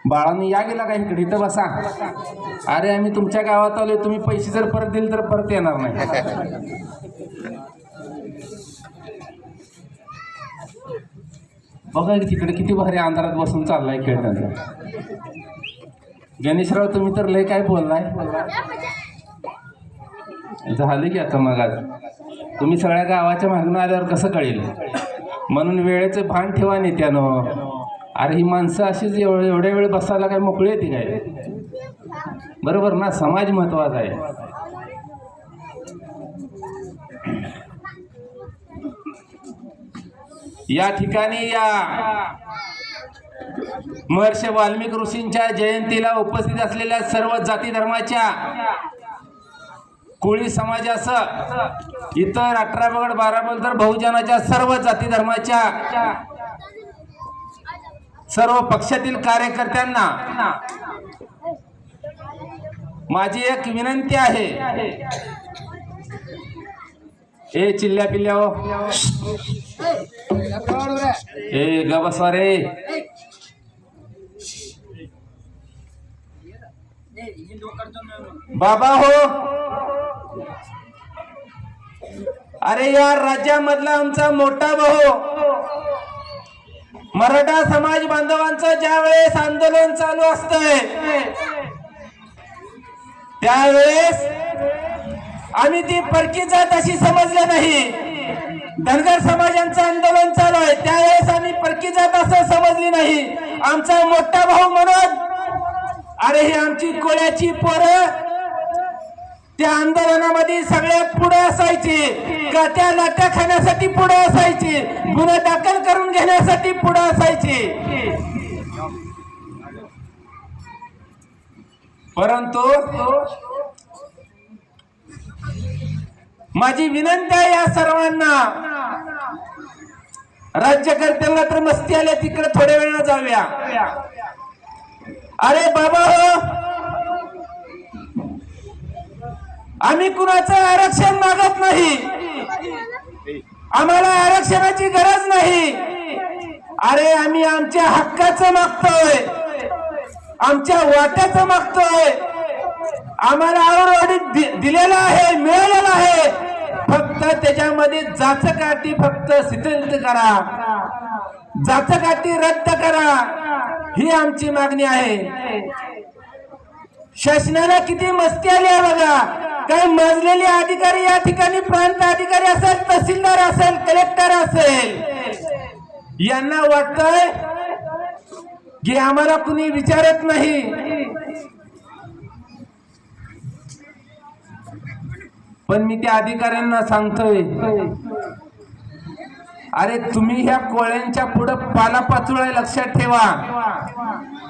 बाळांनी या गेला का इकडे इथं बसा. अरे आम्ही तुमच्या गावात आलोय, तुम्ही पैसे जर परत दिले तर परत येणार नाही. बघा तिकडे किती भारी अंधारात बसून चाललाय खेळ त्यांचा. गणेशराव तुम्ही तर लय काय बोललाय. झालं की आता मग आज तुम्ही सगळ्या गावाच्या मागून आल्यावर कसं कळेल, म्हणून वेळेचं भान ठेवा नेत्यानं. अरे ही माणसं अशीच एवढ्या वेळ बसायला काय मोकळी येते काय? बरोबर ना, समाज महत्वाचा आहे. या ठिकाणी या महर्षी वाल्मिकी ऋषींच्या जयंतीला उपस्थित असलेल्या सर्व जाती धर्माच्या कोळी समाजासह इतर 18 पगड 12 बलधर बहुजनाच्या सर्व जाती धर्माच्या सर्व पक्षातील कार्यकर्त्यांना माझी एक विनंती आहे. ए चिल्ल्या पिल्ल्या हो, ए ग बसवा रे. बाबा हो, अरे या राज्यामधला आमचा मोठा भाऊ मराठा समाज बांधवांचं ज्या वेळेस आंदोलन चालू असतंय त्यावेळेस आम्ही ती परकी जात अशी समजलं नाही. धनगर समाजांचं आंदोलन चालू आहे त्यावेळेस आम्ही परकी जात असं समजली नाही. आमचा मोठा भाऊ म्हणून अरे ही आमची कोळ्याची पोरं त्या आंदोलनामध्ये सगळ्या पुढे असायची, का त्या लाट्या खाण्यासाठी पुढे असायची, गुन्हा दाखल करून घेण्यासाठी पुढे असायची. परंतु माझी विनंती आहे या सर्वांना, राज्यकर्त्यांना तर मस्ती आल्या तिकडे थोड्या वेळा जाऊया. अरे बाबा हो, आम्ही कुणाचं आरक्षण मागत नाही, आम्हाला आरक्षणाची गरज नाही. अरे आम्ही आमच्या हक्काचं मागतोय, आमच्या वाट्याचं मागतोय. आम्हाला आवडीत दिलेला आहे, मिळालेला आहे. फक्त त्याच्यामध्ये जाचकाठी फक्त शिथिल करा, जाचकाठी रद्द करा, ही आमची मागणी आहे. शासनाला किती मस्ती आली आहे बघा. काही मजलेले अधिकारी या ठिकाणी प्रांत अधिकारी असेल, तहसीलदार असेल, कलेक्टर असेल, यांना वाटतंय की आम्हाला कुणी विचारत नाही. पण मी त्या अधिकाऱ्यांना सांगतोय, अरे तुम्ही ह्या कोळ्यांच्या पुढे पालापाचोळा लक्षात ठेवा.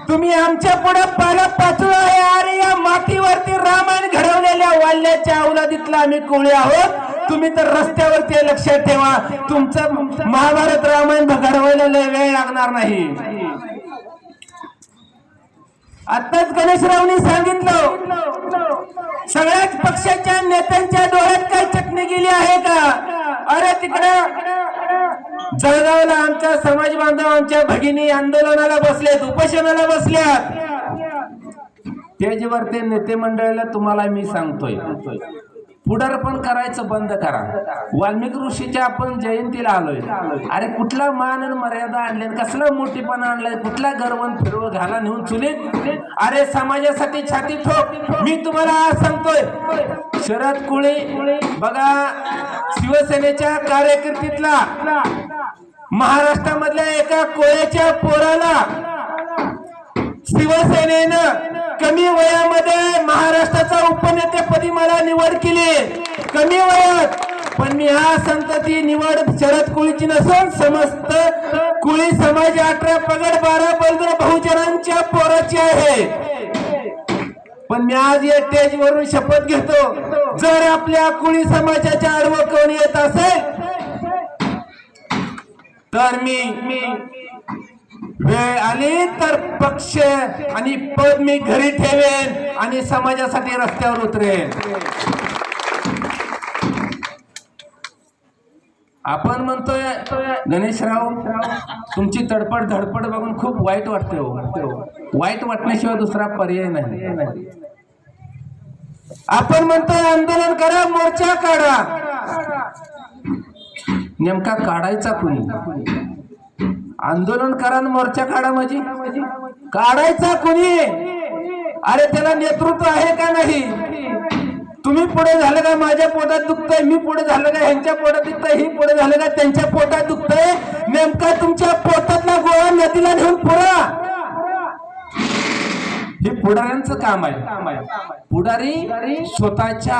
तुम्ही आमच्या पुढे पालापाचोळा आहे. अरे या मातीवरती रामायण घडवलेल्या वाल्याच्या अवलादीतला आम्ही कोळी आहोत. तुम्ही तर रस्त्यावरती लक्षात ठेवा. तुमचं महाभारत रामायण घडवायला लय वेळ लागणार नाही. आताच गणेशरावनी सांगितलं, सगळ्याच पक्षाच्या नेत्यांच्या डोळ्यात काय चटणी गेली आहे का? अरे तिकडे जळगावला आमच्या समाज बांधव आमच्या भगिनी आंदोलनाला बसलेत, उपोषणाला बसल्यात. त्याच्यावर ते नेते मंडळाला तुम्हाला मी सांगतोय, पुढारपण करायचं बंद करा. वाल्मिकी ऋषीच्या आपण जयंतीला आलोय. अरे कुठला मान आणि मर्यादा आणले, कसला मोठीपणा आणलाय, कुठला गर्वन फिरव घाला नेऊन चुलीत. अरे समाजासाठी छाती ठोक. मी तुम्हाला आज सांगतोय, शरद कोळी बघा, शिवसेनेच्या कार्यकर्तीतला महाराष्ट्रामधल्या एका कोळ्याच्या पोराला शिवसेनेनं कमी वयामध्ये महाराष्ट्राचा उपनेतेपदी मला निवड केली, कमी वयात. पण मी हा सांगतो ती निवड शरद कोळीची नसून समस्त कोळी समाज 18 पगड 12 बलधर बहुजनांच्या पोराची आहे. पण मी आज या स्टेजवरून शपथ घेतो, जर आपल्या कोळी समाजाच्या आडवं कोणी येत असेल तर मी वेळ आली तर पक्ष आणि पद मी घरी ठेवेन आणि समाजासाठी रस्त्यावर उतरेन. आपण म्हणतोय गणेशराव, तुमची तडपड धडपड बघून खूप वाईट वाटते हो. वाईट वाटण्याशिवाय दुसरा पर्याय नाही. आपण म्हणतोय आंदोलन करा, मोर्चा काढा. नेमका काढायचा कुणी? आंदोलन करा आणि मोर्चा काढा म्हणजे काढायचा कुणी? अरे त्याला नेतृत्व आहे का नाही? तुम्ही पुढे झालं का माझ्या पोटात दुखतंय, मी पुढे झालं का ह्यांच्या पोटात दुखतंय, ही पुढे झालं का त्यांच्या पोटात दुखतंय. नेमका तुमच्या पोटातला गोळा नदीला नेऊन पुरा. हे पुढाऱ्यांचं काम आहे. पुढारी स्वतःच्या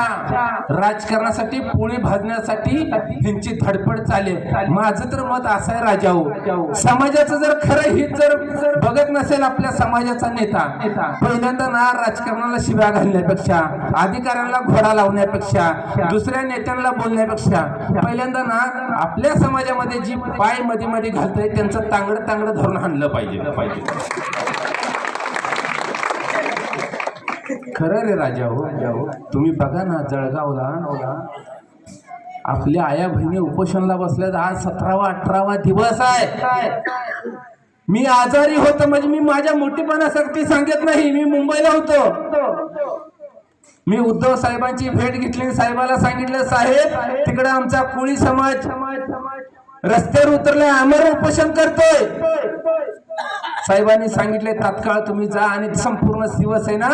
राजकारणासाठी, पोळी भाजण्यासाठी त्यांची धडपड चालेल. माझं तर मत असं आहे राजाओ, समाजाचं जर खरं हित जर बघत नसेल आपल्या समाजाचा नेता, पहिल्यांदा ना राजकारणाला शिव्या घालण्यापेक्षा, अधिकाऱ्यांना घोडा लावण्यापेक्षा, दुसऱ्या नेत्यांना बोलण्यापेक्षा पहिल्यांदा ना आपल्या समाजामध्ये जी पाय मध्ये मध्ये घालतंय त्यांचं तांगडं तांगडं धरून हाणलं पाहिजे. खरं रे राजा हो. तुम्ही बघा ना, जळगावला आपल्या आया बहिणी उपोषणला बसल्यात. आज 17वा 18वा दिवस आहे. मी आजारी होतो म्हणजे मी माझ्या मोठेपणासाठी सांगत नाही. मी मुंबईला होतो. मी उद्धव साहेबांची भेट घेतली. साहेबाला सांगितलं, साहेब तिकडे आमचा कोळी समाज रस्त्यावर उतरले, आमरण उपोषण करतोय. साहेबांनी सांगितले, तात्काळ तुम्ही जा आणि संपूर्ण शिवसेना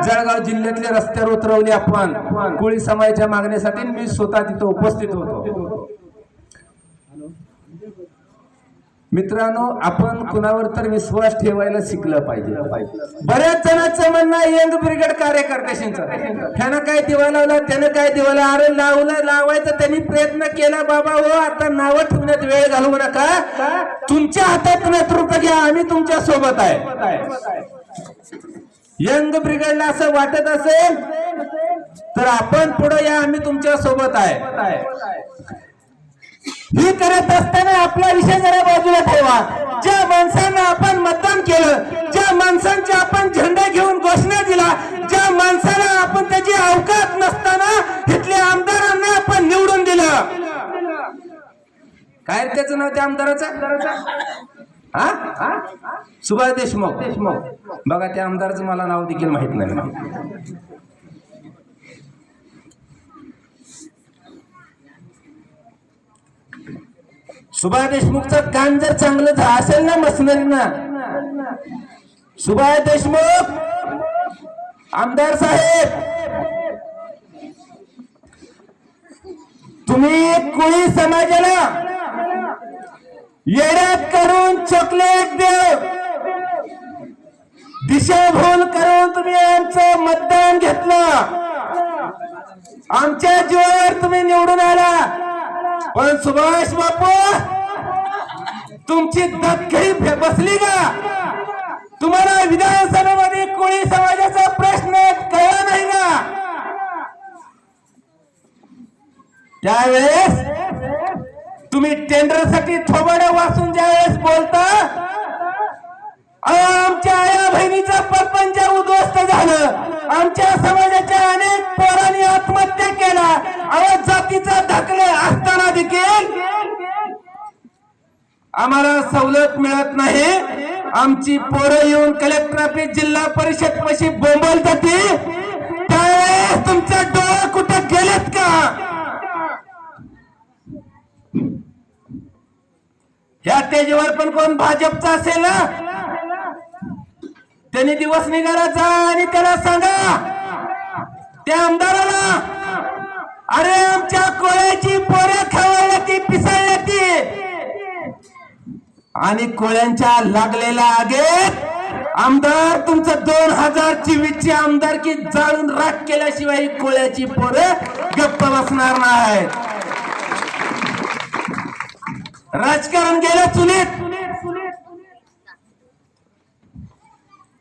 जळगाव जिल्ह्यातले रस्त्यावर उतरवले आपण कोळी समाजाच्या मागणीसाठी. मी स्वतः तिथं उपस्थित होतो. मित्रांनो, आपण कुणावर तर विश्वास ठेवायला शिकलं पाहिजे. बऱ्याच जणांचं म्हणणं यंग ब्रिगेड कार्यकर्त्यांचं, त्यानं काय दिवा लावला, त्यानं काय दिवा लावला. अरे लावायचं त्यांनी प्रयत्न केला बाबा हो. आता नावं ठेवण्यात वेळ घालवू नका. तुमच्या हातात नेतृत्व घ्या, आम्ही तुमच्या सोबत आहे. यंग ब्रिगेडला असं वाटत असेल तर आपण पुढे या, आम्ही तुमच्या सोबत आहे. ही करत असताना आपला विषय जरा बाजूला ठेवा. ज्या माणसांना आपण मतदान केलं, ज्या माणसांच्या आपण झेंडा घेऊन घोषणा दिला, ज्या माणसाला आपण त्याची अवकात नसताना तिथल्या आमदारांना आपण निवडून दिलं, काय त्याचं नाव त्या आमदाराचं? सुभाष देशमुख. बघा, त्या आमदाराचं मला नाव देखील माहित नाही. सुभाष देशमुखचं काम जर चांगलं असेल ना मशनरीना, सुभाष देशमुख आमदार साहेब, तुम्ही कोळी समाजाला येड्यात करून चॉकलेट देव दिशाभूल करून तुम्ही आमचं मतदान घेतलं. आमच्या जीवावर तुम्ही निवडून आला. पण सुभाष बापू, तुमची दत्तघळी बसली का? तुम्हाला विधानसभेमध्ये कोळी समाजाचा प्रश्न कळला नाही का? त्यावेळेस तुम्ही टेंडरसाठी थोबाडं वाचून ज्यावेळेस बोलता, आमच्या आया बहिणीचं परपंच उद्ध्वस्त झालं, आमच्या समाजाच्या अनेक पोरांनी आत्महत्या केला. जातीचा दाखला असताना देखील आम्हाला सवलत मिळत नाही. आमची पोरं येऊन कलेक्टर ऑफिस, जिल्हा परिषद पाशी बोंबल जाते. त्यावेळेस तुमचा डोळा कुठं गेलेत का? ह्या स्टेजवर पण कोण भाजपचा असेल ना, त्यांनी दिवस निघाला जा आणि त्याला सांगा, त्या आमदाराला, अरे आमच्या कोळ्याची पोरं खवळल्या ती, पिसाळल्या ती, आणि कोळ्यांच्या लागलेल्या आगीत आमदार तुमचं 2024ची आमदारकी जाळून राख केल्याशिवाय ही कोळ्याची पोरं गप्प बसणार नाही. राजकारण गेलं चुलीत.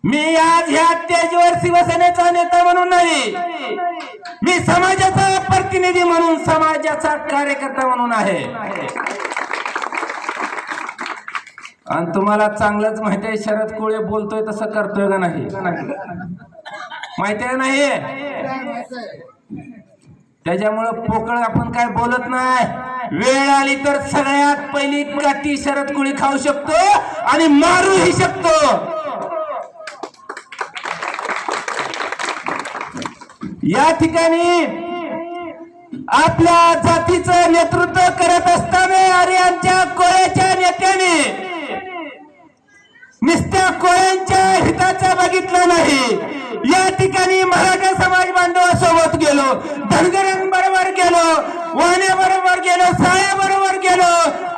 मी आज ह्या स्टेजवर शिवसेनेचा नेता म्हणून नाही, मी समाजाचा प्रतिनिधी म्हणून, समाजाचा कार्यकर्ता म्हणून आहे. आणि तुम्हाला चांगलंच माहिती आहे, शरद कोळे बोलतोय तसं करतोय का नाही? माहिती आहे नाही? त्याच्यामुळं पोकळ आपण काय बोलत नाही. वेळ आली तर सगळ्यात पहिली काठी शरद कुळी खाऊ शकतो आणि मारूही शकतो. या ठिकाणी आपल्या जातीचं नेतृत्व करत असताना आर्यांच्या कोळ्याच्या नेत्याने नुसत्या कोळ्यांच्या हिताचं बघितलं नाही. या ठिकाणी मराठा समाज बांधवासोबत गेलो, धनगरांबरोबर गेलो, वाण्याबरोबर गेलो, साळ्याबरोबर गेलो.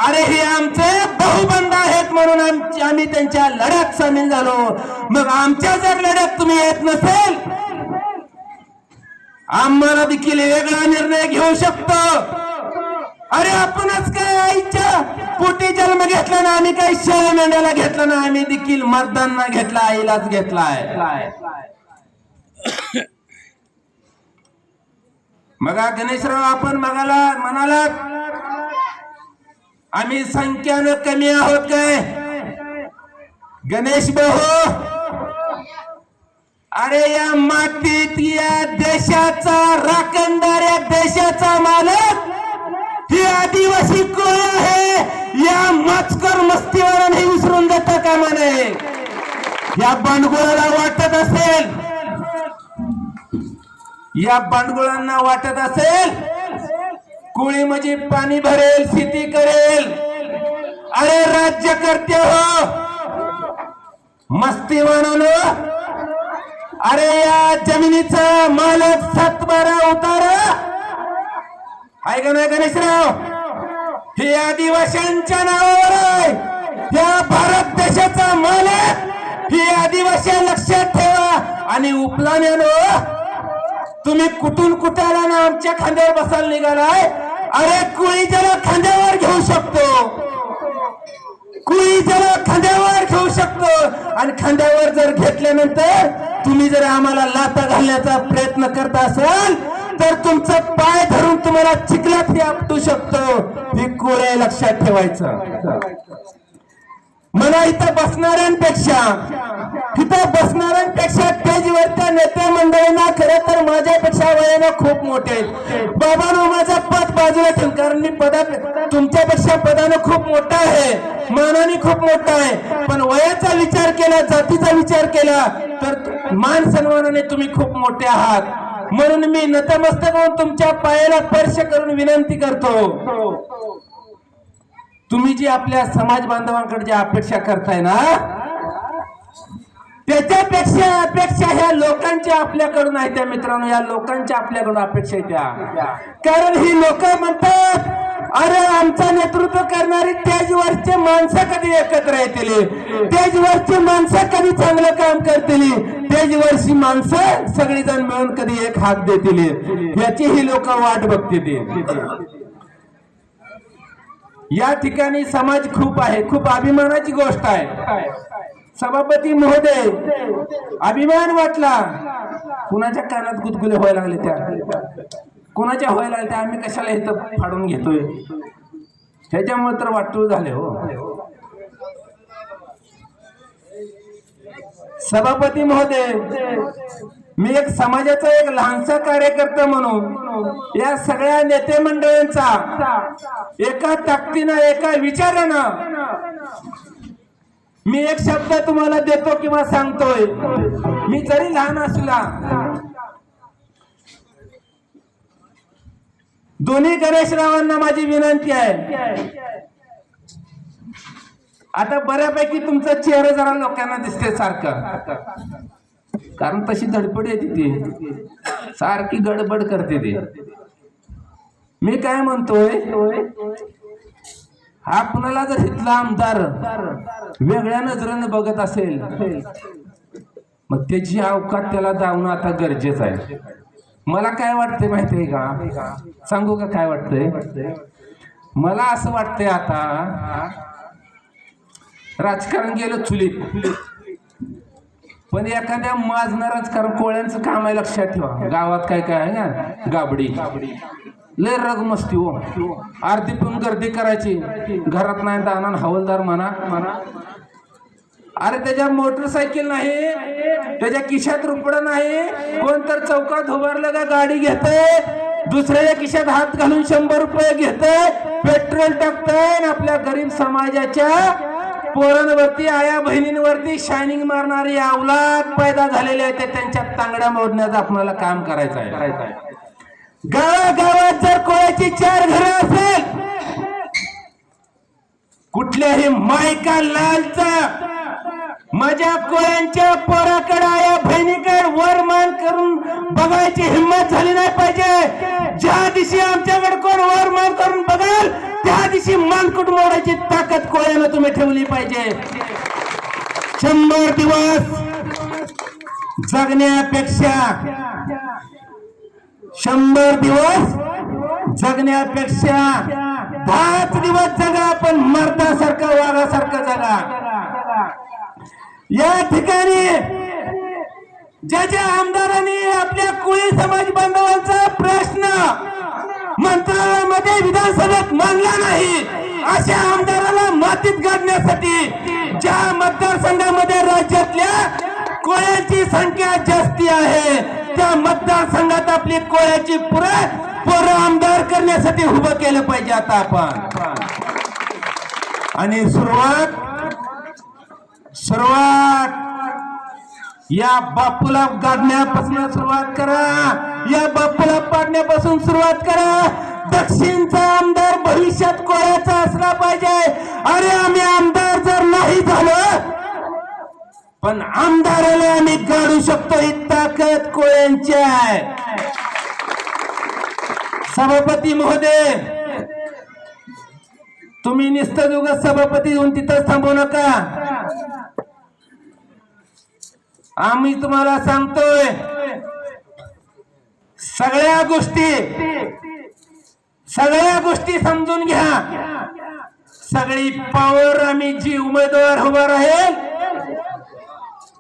अरे हे आमचे बहुबंध आहेत म्हणून आम्ही त्यांच्या लढ्यात सामील झालो. मग आमच्या जर लढ्यात तुम्ही येत नसेल, आम्हाला देखील वेगळा निर्णय घेऊ शकतो. अरे आपणच काय आईच्या पोटी जन्म घेतला ना, आम्ही काही शेळ्या मेंढ्याला घेतला ना, आम्ही देखील मतदान घेतला, आईलाच घेतलाय. मग गणेशराव आपण म्हणाला आम्ही संख्यानं कमी आहोत काय? गणेश भाऊ, अरे या मातीत या देशाचा राखणदार, या देशाचा मालक ही आदिवासी कोळी आहे. या मचकर मस्तीवर नाही विसरून जाता कामा नये. या बांडगुळाला वाटत असेल, या बांडगुळांना वाटत असेल कोळी म्हणजे पाणी भरेल, शेती करेल. अरे राज्यकर्ते हो, मस्ती म्हणून अरे या जमिनीचा मालक 7-12 उतारा आहे का नाही गणेशराव? हे आदिवासींच्या नावावर आहे. या भारत देशाचा मालक हे आदिवासी लक्षात ठेवा. आणि उपलाण्यानो तुम्ही कुठून कुठे आला ना आमच्या खांद्यावर बसायला निघालाय. अरे कुळी ज्याला खांद्यावर घेऊ शकतो, कुळी ज्याला खांद्यावर घेऊ शकतो, आणि खांद्यावर जर घेतल्यानंतर तुम्ही जर आम्हाला लाथा घालण्याचा प्रयत्न करत असाल तर तुमचा पाय धरून तुम्हाला चिखलात हे आपटू शकतो. हे कोळे लक्षात ठेवायचं. मला इथं बसणाऱ्यांपेक्षा स्टेजवरच्या नेते मंडळींना खरं तर माझ्यापेक्षा वयानं खूप मोठे आहेत. बाबांनो माझा पद बाजूला ठेव, कारण मी तुमच्यापेक्षा पदानं खूप मोठा आहे, मानाने खूप मोठा आहे. पण वयाचा विचार केला, जातीचा विचार केला तर मान सन्मानाने तुम्ही खूप मोठे आहात. म्हणून मी नतमस्तक होऊन तुमच्या पायाला स्पर्श करून विनंती करतो, तुम्ही जी आपल्या समाज बांधवांकडे ज्या अपेक्षा करताय ना, त्याच्यापेक्षा अपेक्षा ह्या लोकांच्या आपल्याकडून आहे. त्या मित्रांनो, या लोकांच्या आपल्याकडून अपेक्षा आहे त्या. कारण ही लोक म्हणतात अरे आमचं नेतृत्व करणारी स्टेजवरचे माणसं कधी एकत्र येतील, स्टेजवरची माणसं कधी चांगलं काम करतील, स्टेजवरची माणसं सगळीजण मिळून कधी एक हात देतील, याची ही लोक वाट बघतील. या ठिकाणी समाज खूप आहे, खूप अभिमानाची गोष्ट आहे. सभापती महोदय, अभिमान वाटला. कुणाच्या कानात गुदगुले व्हायला लागले, त्या कुणाच्या व्हायला लागले त्या आम्ही कशाला इथं फाडून घेतोय, ह्याच्यामुळे तर वाटूळ झाले हो. सभापती महोदय, मी एक समाजाचा एक लहानसा कार्यकर्ता म्हणून या सगळ्या नेते मंडळींचा एका ताकदीनं, एका विचारानं मी एक शब्द तुम्हाला देतो किंवा सांगतोय. मी जरी लहान असला, दोन्ही गणेशरावांना माझी विनंती आहे. आता बऱ्यापैकी तुमचा चेहरा जरा लोकांना दिसते सारखं, कारण तशी धडपड येते, ती सारखी गडबड करते ती. मी काय म्हणतोय, हा कुणाला जर इथला आमदार वेगळ्या नजरेनं बघत असेल मग त्याची अवकात त्याला दावणं आता गरजेचं आहे. मला काय वाटतंय माहितीये का, सांगू का काय वाटतंय? मला असं वाटतंय आता राजकारण गेलं चुलीत, पण एखाद्या माजणं राजकारण कोळ्यांचं काम आहे. लक्षात ठेवा, गावात काय काय आहे ना, गाबडी लय रग मस्ती हो, आरती पिऊन गर्दी करायची, घरात नाही दाना हवलदार म्हणा. अरे त्याच्या मोटरसायकल नाही, त्याच्या खिशात रुपडं नाही, कोण तर चौकात उभारलं का गाडी घेते, दुसऱ्याच्या खिशात हात घालून 100 रुपये घेतोय, पेट्रोल टाकतोय आणि आपल्या गरीब समाजाच्या पोरांवरती, आया बहिणींवरती शायनिंग मारणारी अवलाद पैदा झालेले आहेत. त्यांच्या तांगड्या मोडण्याचं आपल्याला काम करायचं आहे. गावागावात जर कोळ्याची 4 घरं असेल, कुठल्याही मायका लालचा माझ्या कोळ्यांच्या पोराकडे, आया बहिणीकडे वरमान करून बघायची हिंमत झाली नाही पाहिजे. ज्या दिवशी आमच्याकडे कोण वरमान करून बघाल, त्या दिवशी मानकुट मोडायची ताकद कोळ्यानं तुम्ही ठेवली पाहिजे. 100 दिवस जगण्यापेक्षा 100 दिवस जगण्यापेक्षा 10 दिवस जगा, पण मर्दासारखं वाघासारखं जगा. या ठिकाणी ज्या आमदारांनी आपल्या कोळी समाज बांधवांचा प्रश्न मंत्रालयामध्ये, विधानसभेत मांडला नाही, अशा आमदाराला मातीत गाडण्यासाठी ज्या मतदारसंघामध्ये राज्यातल्या कोळ्यांची संख्या जास्ती आहे, त्या मतदारसंघात आपली कोळ्याची पोरं आमदार करण्यासाठी उभं केलं पाहिजे आता आपण. आणि सुरुवात या बापूला गाडण्यापासून सुरुवात करा, या बापूला पाडण्यापासून सुरुवात करा. दक्षिणचा आमदार भविष्यात कोळ्याचा असला पाहिजे. अरे आम्ही आमदार जर नाही झालो, पण आमदाराला आम्ही गाडू शकतो, ही ताकद कोळ्यांची आहे. सभापती महोदय, तुम्ही निस्तर उगाच सभापती होऊन तिथं थांबू नका. आम्ही तुम्हाला सांगतोय, सगळ्या गोष्टी समजून घ्या. सगळी पॉवर आम्ही जी उमेदवार उभा राहील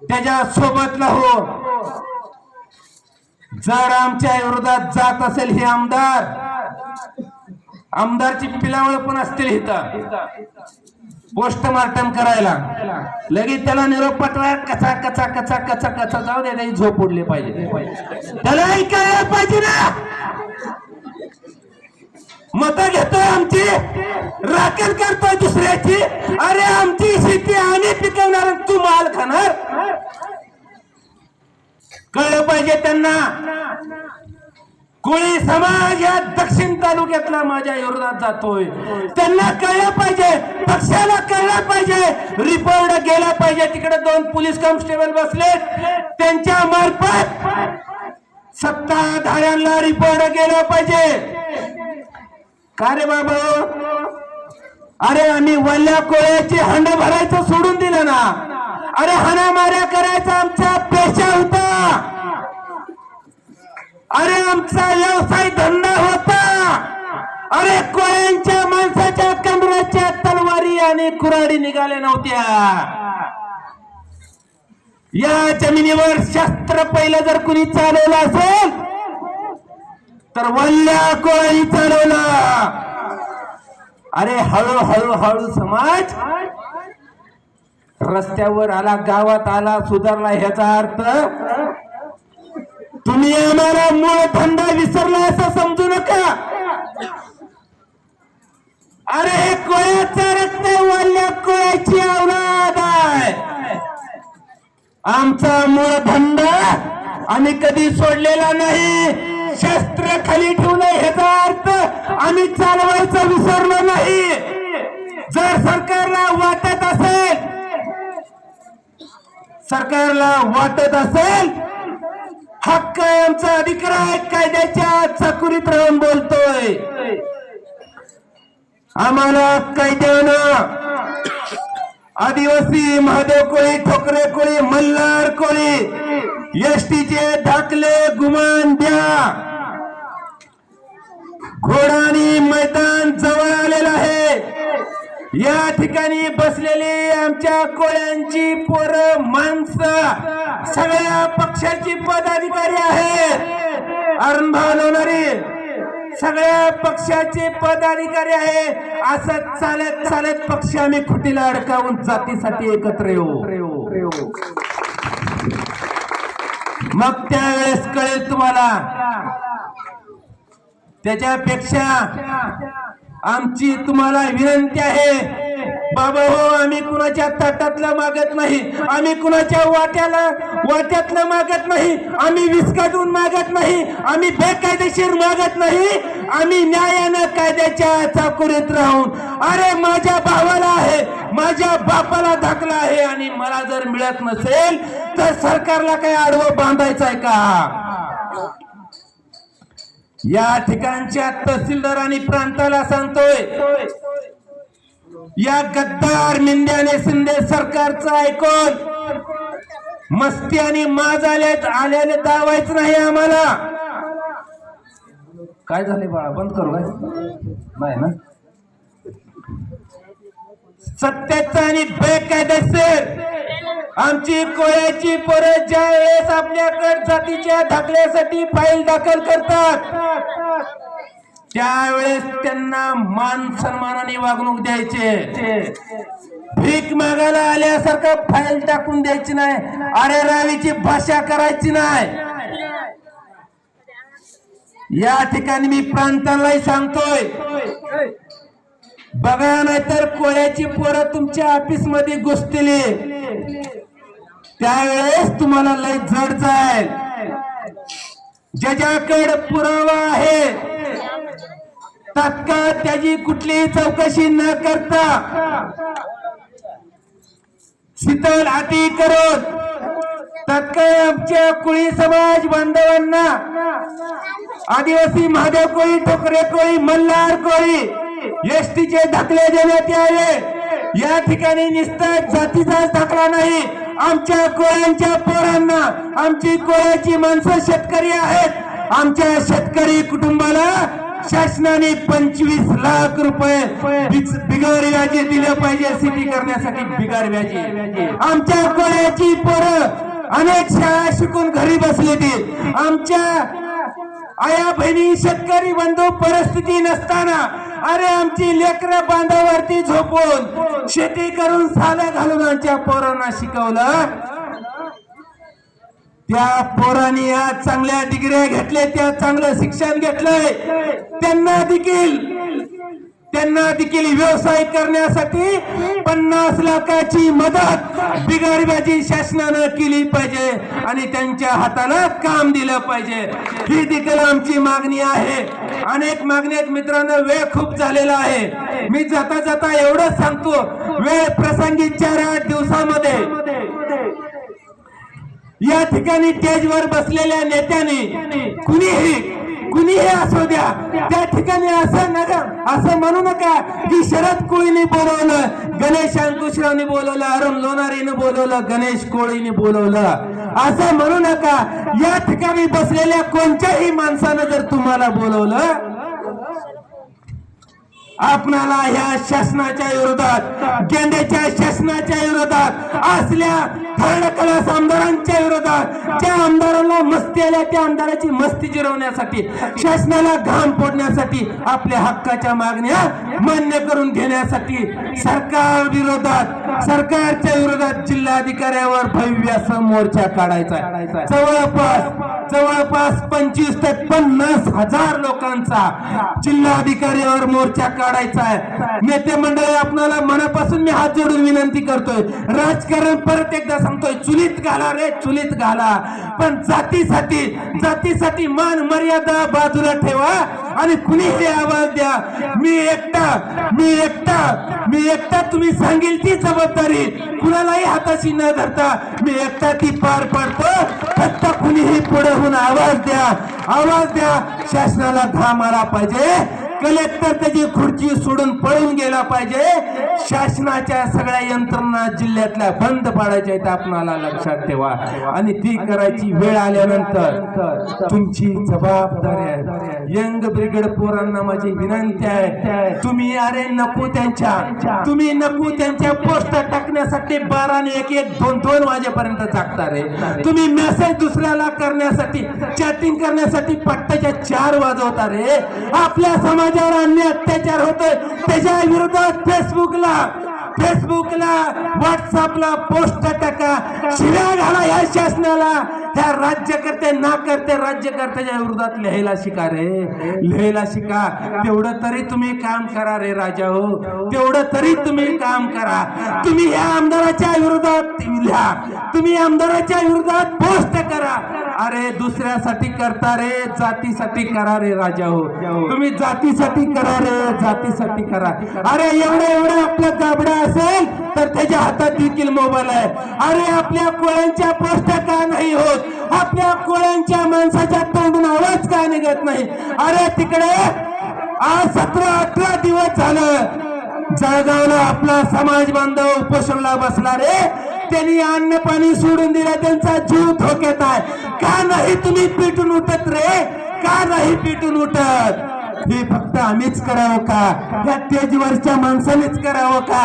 त्याच्या सोबत राहू. जर आमच्या विरोधात जात असेल हे आमदारची पिलावळ पण असतील इथं पोस्टमार्टम करायला, लगेच त्याला निरोप पाठवा, कचा कचा कचा कचा कचा जाऊ दे, त्याची झोप उडली पाहिजे, त्याला ऐकायला पाहिजे ना. मत घेतोय आमची, राखण करतोय दुसऱ्याची. अरे आमची शेती आम्ही पिकवणार, तू माल खाणार, कळलं पाहिजे त्यांना. कोळी समाज या दक्षिण तालुक्यातला माझ्या विरोधात जातोय, त्यांना कळलं पाहिजे, पक्षाला कळलं पाहिजे, रिपोर्ट गेला पाहिजे. तिकडे 2 पोलीस कॉन्स्टेबल बसले, त्यांच्या मार्फत सत्ताधाऱ्यांना रिपोर्ट गेला पाहिजे. का रे बाबा, अरे आम्ही वल्ल्या कोळ्याची हंड भरायचं सोडून दिलं ना. अरे हाणामाऱ्या करायचा आमचा पेशा होता, अरे आमचा व्यवसाय धंदा होता. अरे कोळ्यांच्या माणसाच्या कमराच्या तलवारी आणि कुऱ्हाडी निघाल्या नव्हत्या. या जमिनीवर शस्त्र पहिलं जर कुणी चालवलं असेल तर वल्ल्या कोळी चालवला. अरे हळूहळू हळू समाज रस्त्यावर आला, गावात आला, सुधारला. ह्याचा अर्थ तुम्ही आम्हाला मूळ धंदा विसरला असं समजू नका. अरे हे कोळ्याचं रक्त वल्ल्या कोळ्याची औलाद आहे. आमचा मूळ धंदा आम्ही कधी सोडलेला नाही. शस्त्र खाली ठेवलं ह्याचा अर्थ आम्ही चालवायचं विसरलो नाही. जर सरकारला वाटत असेल हक्क आहे, आमचा अधिकार आहे, कायद्याच्या चाकुरीत राहून बोलतोय. आम्हाला कायद्यानं आदिवासी, महादेव कोळी, ठोकरे कोळी, मल्हार कोळी एसटीचे दाखले गुमान द्या. घोडानी मैदान जवळ आलेलं आहे. या ठिकाणी बसलेली आमच्या कोळ्यांची पोरं, माणसं सगळ्या पक्षाची पदाधिकारी आहेत. अरुणभाऊ लोणारी सगळ्या पक्षाचे पदाधिकारी आहे. असं चालत चालत पक्ष आम्ही खुटीला अडकावून जातीसाठी एकत्र येऊ. मग त्यावेळेस कळेल तुम्हाला त्याच्यापेक्षा आमची तुम्हाला विनंती आहे, बाबा हो, आम्ही कुणाच्या ताटातलं मागत नाही, आम्ही कुणाच्या वाट्यातलं मागत नाही, आम्ही विस्कटून मागत नाही, आम्ही बेकायदेशीर मागत नाही, आम्ही न्यायानं कायद्याच्या चाकोरीत राहून, अरे माझ्या भावाला आहे, माझ्या बापाला दाखला आहे आणि मला जर मिळत नसेल तर सरकारला काही आडवं बांधायचं आहे का? या ठिकाणच्या तहसीलदार आणि प्रांताला सांगतोय, या गद्दार मिंद्याने शिंदे सरकारचं ऐकून मस्ती आणि माज आल्याने दावायचं नाही आम्हाला. काय झाले बाळा, बंद करू काय नाही ना? सत्याचं आणि बेकायदेशीर आमची कोळ्याची पोरं ज्या वेळेस आपल्याकडे जातीच्या दाखल्यासाठी फाईल दाखल करतात त्यावेळेस त्यांना मान सन्मानाने वागणूक द्यायचे, भीक मागायला आल्यासारखं फाईल टाकून द्यायची नाही, अरे रावीची भाषा करायची नाही. या ठिकाणी मी प्रांतालाही सांगतोय, बघा नाहीतर कोळ्याची पोरं तुमच्या ऑफिस मध्ये घुसतील त्यावेळेस तुम्हाला लय जड जाईल. ज्याच्याकडे पुरावा आहे तात्काळ त्याची कुठलीही चौकशी न करता शीतल अटी करून तात्काळ आमच्या कोळी समाज बांधवांना, आदिवासी महादेव कोळी, ठोकरे कोळी, मल्हार कोळी एसटीचे दाखले देण्यात यावे. या ठिकाणी निस्ता जातीचा दाखला नाही, आमच्या कोळ्यांच्या पोरांना, आमची कोळ्याची माणसं शेतकरी आहेत, आमच्या शेतकरी कुटुंबाला शासनाने 25 लाख रुपये बिगर व्याजी दिले पाहिजे, शेती करण्यासाठी बिगर व्याजी. आमच्या कोळ्याची पोरं अनेक शाळा शिकून घरी बसली ती, आमच्या आया बहिणी शेतकरी बंधू परिस्थिती नसताना अरे आमची लेकरं बांधावरती झोपून शेती करून साल्या घालून आमच्या पोरांना शिकवलं. त्या पोरांनी या चांगल्या डिग्र्या घेतल्या, त्या चांगलं शिक्षण घेतलंय, त्यांना देखील व्यवसाय करण्यासाठी 50 लाखाची मदत बिगर व्याजी शासनानं केली पाहिजे आणि त्यांच्या हाताला काम दिलं पाहिजे. ही देखील आमची मागणी आहे. अनेक मागणी आहेत मित्रांनो, वेळ खूप झालेला आहे. मी जाता जाता एवढंच सांगतो, वेळ प्रसंगी 4-8 दिवसामध्ये या ठिकाणी स्टेजवर बसलेल्या नेत्यांनी कुणीही असू द्या, त्या ठिकाणी असं म्हणू नका की शरद कोळीने बोलवलं, गणेश अंकुशरावने बोलवलं, अरुण लोणारीने बोलवलं, गणेश कोळीने बोलवलं, असं म्हणू नका. या ठिकाणी बसलेल्या कोणत्याही माणसानं जर तुम्हाला बोलवलं, आपणाला ह्या शासनाच्या विरोधात, गेंड्याच्या शासनाच्या विरोधात, असल्या थर्ड क्लास आमदारांच्या विरोधात, ज्या आमदारांना मस्ती आल्या त्या आमदाराची मस्ती जिरवण्यासाठी, शासनाला घाम फोडण्यासाठी, आपल्या हक्काच्या मागण्या मान्य करून घेण्यासाठी सरकारच्या विरोधात जिल्हाधिकाऱ्यावर भव्य असं मोर्चा काढायचा. जवळपास 25 ते 50 हजार लोकांचा जिल्हाधिकाऱ्यावर मोर्चा काढायचा आहे. नेते मंडळी, आपल्याला मनापासून मी हात जोडून विनंती करतोय, राजकारण परत एकदा सांगतोय, चुलीत घाला रे, चुलीत घाला, पण जातीसाठी मान मर्यादा बाजूला ठेवा आणि कुणीही आवाज द्या. मी एकटा तुम्ही सांगेल ती जबाबदारी कुणालाही हाताशी न धरता मी एकटा ती पार पाडतो. फक्त कुणीही पुढे होऊन आवाज द्या. शासनाला घाम आला पाहिजे, कलेक्टर त्याची खुर्ची सोडून पळून गेला पाहिजे. शासनाच्या सगळ्या यंत्रणा जिल्ह्यातल्या बंद पाडायच्या आहेत, आपणाला लक्षात ठेवा. आणि ती करायची वेळ आल्यानंतर तुमची जबाबदारी आहे. यंग ब्रिगेड पोरांना माझी विनंती आहे, तुम्ही नको त्यांच्या पोस्ट टाकण्यासाठी 12 आणि 1-2 वाजेपर्यंत जागता रे. तुम्ही मेसेज दुसऱ्याला करण्यासाठी, चॅटिंग करण्यासाठी पट्ट्याच्या 4 वाजवता रे. आपल्या समाजावर अन्य अत्याचार होतोय त्याच्या विरोधात फेसबुकला फेसबुकला व्हॉट्सअपला पोस्ट टाका, शिव्या घाला या शासनाला, ह्या राज्यकर्ते ना करते राज्यकर्त्याच्या विरोधात लिहायला शिका रे, लिहायला शिका. तेवढं तरी तुम्ही काम करा रे राजा हो, तेवढं तरी तुम्ही काम करा. तुम्ही ह्या आमदाराच्या विरोधात लिहा, तुम्ही आमदाराच्या विरोधात पोस्ट करा. अरे दुसऱ्यासाठी करता रे, जातीसाठी करा रे राजा हो, तुम्ही जातीसाठी करा रे, जातीसाठी करा. अरे एवढं आपलं गाबडा असेल तर त्याच्या हातात देखील मोबाईल आहे. अरे आपल्या कोळ्यांच्या पोस्ट का नाही होत, आपल्या कोळ्यांच्या माणसाच्या तोंडून आवाज का निघत नाही. अरे तिकडे आज 17-18 दिवस झालं जळगावला आपला समाज बांधव उपोषणला बसला रे, त्यांनी अन्न पाणी सोडून दिलं, त्यांचा जीव धोक्यात आहे. का नाही तुम्ही पेटून उठत रे, का नाही पेटून उठत? हे फक्त आम्हीच करावं का, या तेजवरच्या माणसानेच करावं का?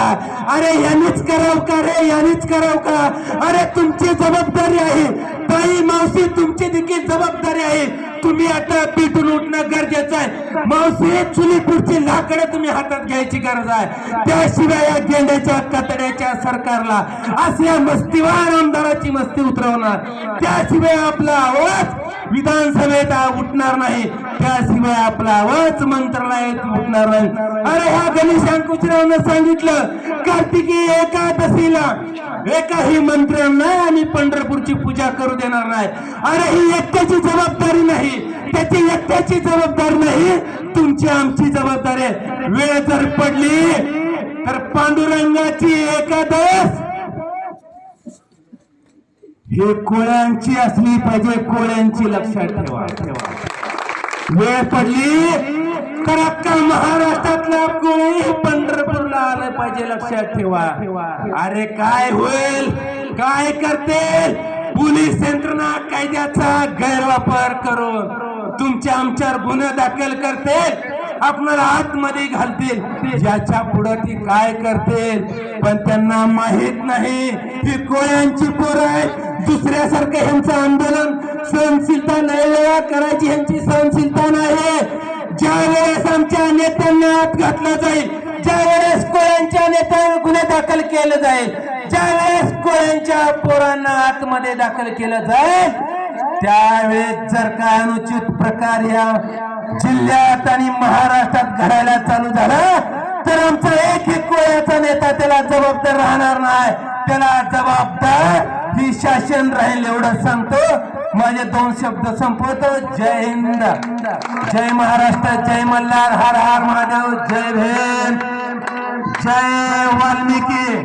अरे यांनीच करावं का रे, यांनीच करावं का? अरे तुमची जबाबदारी आहे ताई मावशी, तुमची देखील जबाबदारी आहे. तुम्ही आता पेटून उठणं गरजेचं आहे. मावशी चुलीपुरची लाकडं तुम्ही हातात घ्यायची गरज आहे. त्याशिवाय या गेंड्याच्या कतड्याच्या सरकारला असल्या मस्तीवार आमदाराची मस्ती उतरवणार, त्याशिवाय आपला आवाज विधानसभेत उठणार नाही, त्याशिवाय आपला आवाज मंत्रालयात उठणार नाही. अरे ह्या गणेश अंकुशरावनं सांगितलं कार्तिकी एकादशीला एकाही मंत्र्यांना आम्ही पंढरपूरची पूजा करू देणार नाही. अरे ही एकट्याची जबाबदारी नाही, त्याची एकट्याची जबाबदारी नाही, तुमची आमची जबाबदारी आहे. वेळ जर पडली तर पांडुरंगाची एकादश हे कोळ्यांची असली पाहिजे, कोळ्यांची लक्षात ठेवा. वेळ पडली तर अख्खा महाराष्ट्रातला कोळी पंढरपूरला आलं पाहिजे, लक्षात ठेवा. अरे काय होईल, काय करते पोलीस यंत्रणा कायद्याचा गैरवापर करून तुमच्या आमच्यावर गुन्हे दाखल करते, आपल्याला आतमध्ये घालतील. ज्याच्या पुढे ती काय करतील पण त्यांना माहित नाही. ही कोळ्यांची पोरं आहेत, दुसऱ्यासारखं ह्यांचं आंदोलन सहनशीलता नाही वेळा करायची, ह्यांची सहनशीलता नाही. ज्या वेळेस आमच्या नेत्यांना आत घातलं जाईल, ज्या वेळेस कोळ्यांच्या नेत्यांवर गुन्हे दाखल केले जाईल, ज्या वेळेस कोळ्यांच्या पोरांना आतमध्ये दाखल केलं जाईल, त्यावेळेस जर काय अनुचित प्रकार या जिल्ह्यात आणि महाराष्ट्रात घडायला चालू झाला तर आमचा एक कोळ्याचा नेता त्याला जबाबदार राहणार नाही, त्याला जबाबदार ही शासन राहील, एवढं सांगतो. माझे 2 शब्द संपवतो. जय हिंद, जय महाराष्ट्र, जय मल्हार, हर हर महादेव, जय भीम, जय वाल्मिकी.